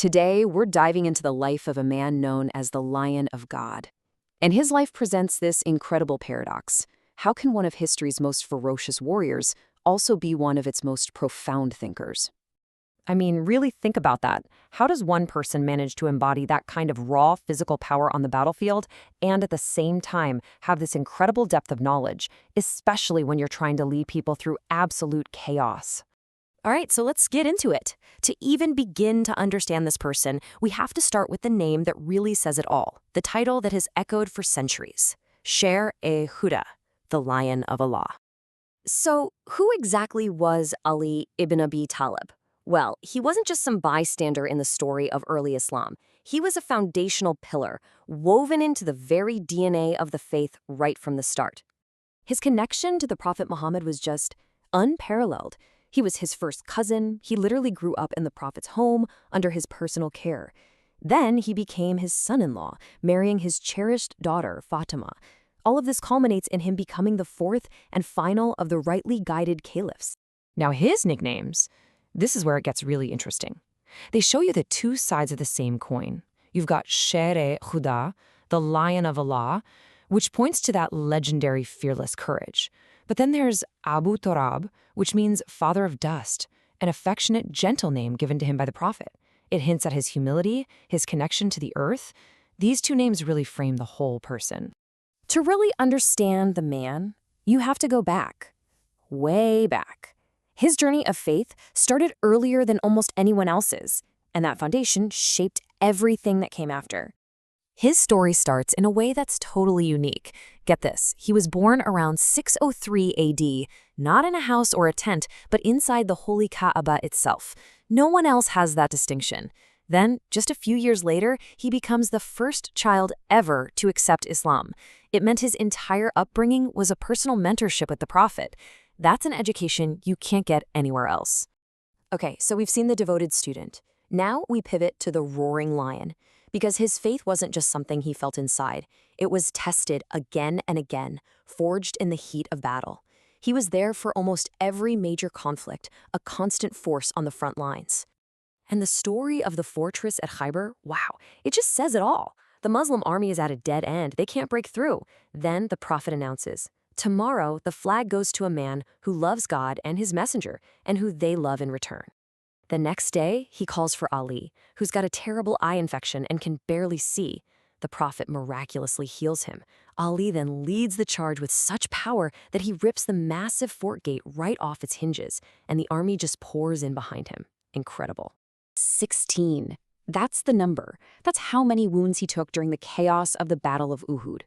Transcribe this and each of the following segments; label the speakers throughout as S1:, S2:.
S1: Today, we're diving into the life of a man known as the Lion of God. And his life presents this incredible paradox. How can one of history's most ferocious warriors also be one of its most profound thinkers?
S2: I mean, really think about that. How does one person manage to embody that kind of raw physical power on the battlefield and at the same time have this incredible depth of knowledge, especially when you're trying to lead people through absolute chaos?
S3: All right, so let's get into it. To even begin to understand this person, we have to start with the name that really says it all, the title that has echoed for centuries, Sher-e-Huda, the Lion of Allah. So, who exactly was Ali ibn Abi Talib? Well, he wasn't just some bystander in the story of early Islam. He was a foundational pillar, woven into the very DNA of the faith right from the start. His connection to the Prophet Muhammad was just unparalleled. He was his first cousin. He literally grew up in the Prophet's home under his personal care. Then he became his son-in-law, marrying his cherished daughter, Fatima. All of this culminates in him becoming the fourth and final of the rightly guided caliphs.
S2: Now, his nicknames, this is where it gets really interesting. They show you the two sides of the same coin. You've got Sher-e-Huda, the Lion of Allah, which points to that legendary fearless courage. But then there's Abu Turab, which means father of dust, an affectionate, gentle name given to him by the Prophet. It hints at his humility, his connection to the earth. These two names really frame the whole person.
S3: To really understand the man, you have to go back, way back. His journey of faith started earlier than almost anyone else's, and that foundation shaped everything that came after. His story starts in a way that's totally unique. Get this, he was born around 603 AD, not in a house or a tent, but inside the holy Kaaba itself. No one else has that distinction. Then, just a few years later, he becomes the first child ever to accept Islam. It meant his entire upbringing was a personal mentorship with the Prophet. That's an education you can't get anywhere else. Okay, so we've seen the devoted student. Now we pivot to the roaring lion. Because his faith wasn't just something he felt inside. It was tested again and again, forged in the heat of battle. He was there for almost every major conflict, a constant force on the front lines. And the story of the fortress at Khyber, wow, it just says it all. The Muslim army is at a dead end. They can't break through. Then the Prophet announces, tomorrow the flag goes to a man who loves God and his messenger, and who they love in return. The next day, he calls for Ali, who's got a terrible eye infection and can barely see. The Prophet miraculously heals him. Ali then leads the charge with such power that he rips the massive fort gate right off its hinges, and the army just pours in behind him. Incredible.
S1: 16. That's the number. That's how many wounds he took during the chaos of the Battle of Uhud.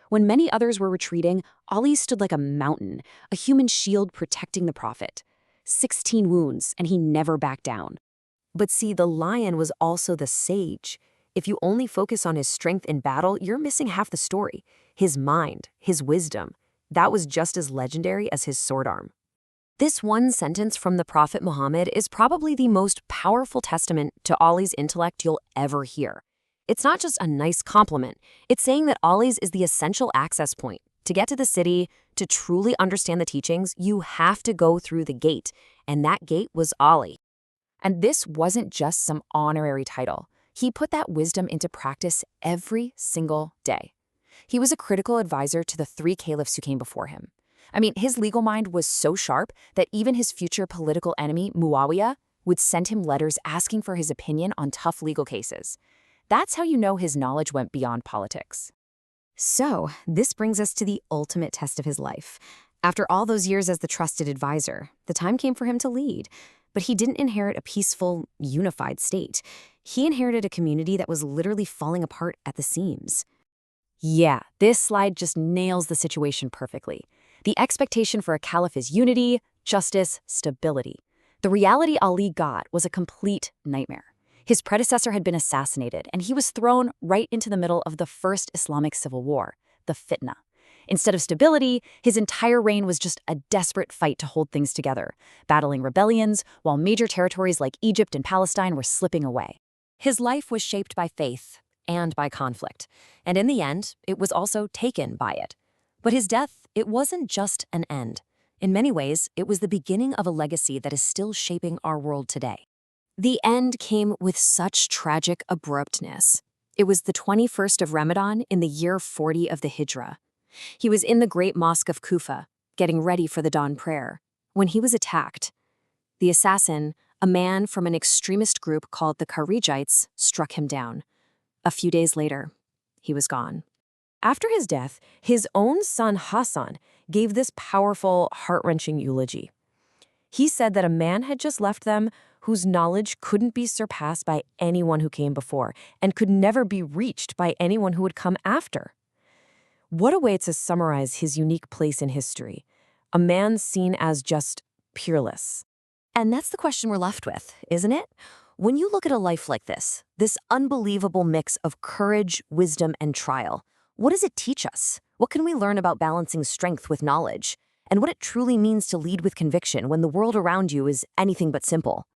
S1: When many others were retreating, Ali stood like a mountain, a human shield protecting the Prophet. 16 wounds, and he never backed down.
S3: But see, the lion was also the sage. If you only focus on his strength in battle, you're missing half the story. His mind, his wisdom, that was just as legendary as his sword arm. This one sentence from the Prophet Muhammad is probably the most powerful testament to Ali's intellect you'll ever hear. It's not just a nice compliment. It's saying that Ali's is the essential access point. To get to the city, to truly understand the teachings, you have to go through the gate, and that gate was Ali.
S1: And this wasn't just some honorary title. He put that wisdom into practice every single day. He was a critical advisor to the three caliphs who came before him. I mean, his legal mind was so sharp that even his future political enemy, Muawiyah, would send him letters asking for his opinion on tough legal cases. That's how you know his knowledge went beyond politics.
S3: So, this brings us to the ultimate test of his life. After all those years as the trusted advisor, the time came for him to lead. But he didn't inherit a peaceful, unified state. He inherited a community that was literally falling apart at the seams.
S1: Yeah, this slide just nails the situation perfectly. The expectation for a caliph is unity, justice, stability. The reality Ali got was a complete nightmare. His predecessor had been assassinated, and he was thrown right into the middle of the first Islamic civil war, the fitna. Instead of stability, his entire reign was just a desperate fight to hold things together, battling rebellions while major territories like Egypt and Palestine were slipping away.
S3: His life was shaped by faith and by conflict, and in the end, it was also taken by it. But his death, it wasn't just an end. In many ways, it was the beginning of a legacy that is still shaping our world today. The end came with such tragic abruptness. It was the 21st of Ramadan in the year 40 of the Hijra. He was in the great mosque of Kufa, getting ready for the dawn prayer, when he was attacked. The assassin, a man from an extremist group called the Kharijites, struck him down. A few days later, he was gone.
S2: After his death, his own son Hassan gave this powerful, heart-wrenching eulogy. He said that a man had just left them whose knowledge couldn't be surpassed by anyone who came before and could never be reached by anyone who would come after. What a way to summarize his unique place in history. A man seen as just peerless.
S1: And that's the question we're left with, isn't it? When you look at a life like this unbelievable mix of courage, wisdom, and trial, what does it teach us? What can we learn about balancing strength with knowledge? And what it truly means to lead with conviction when the world around you is anything but simple?